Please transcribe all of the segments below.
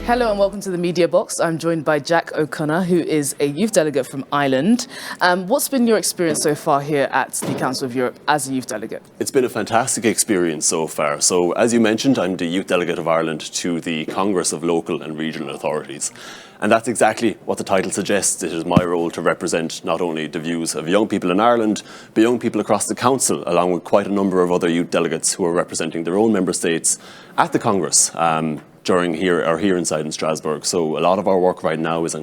Hello and welcome to the Mediabox. I'm joined by Jack O'Connor, who is a youth delegate from Ireland. What's been your experience so far here at the Council of Europe as a youth delegate? It's been a fantastic experience so far. So, as you mentioned, I'm the youth delegate of Ireland to the Congress of Local and Regional Authorities. And that's exactly what the title suggests. It is my role to represent not only the views of young people in Ireland, but young people across the Council, along with quite a number of other youth delegates who are representing their own member states at the Congress here inside in Strasbourg. So a lot of our work right now is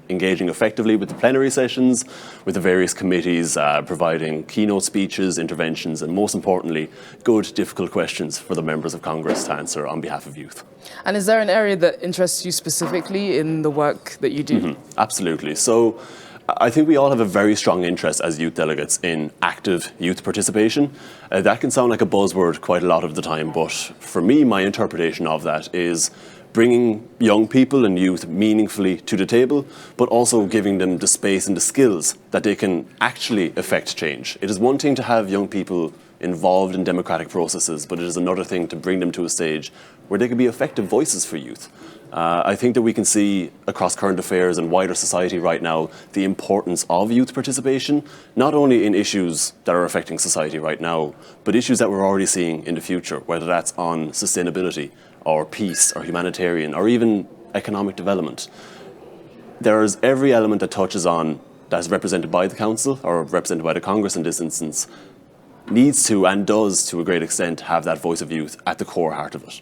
engaging effectively with the plenary sessions, with the various committees, providing keynote speeches, interventions, and most importantly, good, difficult questions for the members of Congress to answer on behalf of youth. And is there an area that interests you specifically in the work that you do? Absolutely. So I think we all have a very strong interest as youth delegates in active youth participation. That can sound like a buzzword quite a lot of the time, but for me, my interpretation of that is bringing young people and youth meaningfully to the table, but also giving them the space and the skills that they can actually affect change. It is one thing to have young people involved in democratic processes, but it is another thing to bring them to a stage where they can be effective voices for youth. I think that we can see across current affairs and wider society right now the importance of youth participation, not only in issues that are affecting society right now, but issues that we're already seeing in the future, whether that's on sustainability or peace or humanitarian or even economic development. There is every element that touches on, that's represented by the Council or represented by the Congress in this instance, needs to and does to a great extent have that voice of youth at the core heart of it.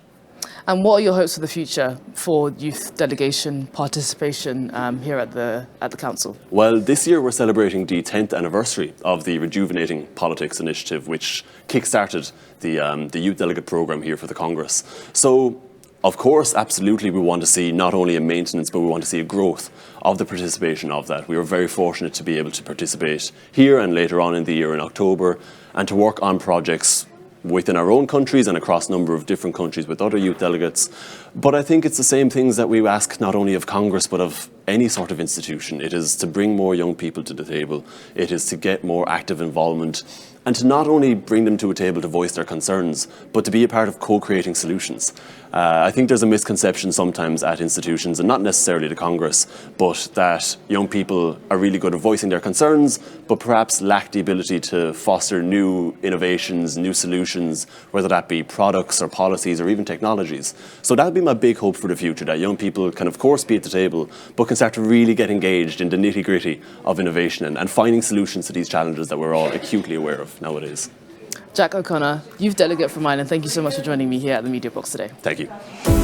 And what are your hopes for the future for youth delegation participation here at the Council? Well, this year we're celebrating the 10th anniversary of the Rejuvenating Politics initiative, which kick-started the youth delegate programme here for the Congress. So, of course, absolutely, we want to see not only a maintenance, but we want to see a growth of the participation of that. We were very fortunate to be able to participate here and later on in the year in October, and to work on projects within our own countries and across a number of different countries with other youth delegates. But I think it's the same things that we ask not only of Congress but of any sort of institution. It is to bring more young people to the table. It is to get more active involvement and to not only bring them to a table to voice their concerns, but to be a part of co-creating solutions. I think there's a misconception sometimes at institutions, and not necessarily the Congress, but that young people are really good at voicing their concerns, but perhaps lack the ability to foster new innovations, new solutions, whether that be products or policies or even technologies. So that would be my big hope for the future, that young people can of course be at the table, but can start to really get engaged in the nitty-gritty of innovation and finding solutions to these challenges that we're all acutely aware of nowadays. Jack O'Connor, youth delegate from Ireland, thank you so much for joining me here at the Mediabox today. Thank you.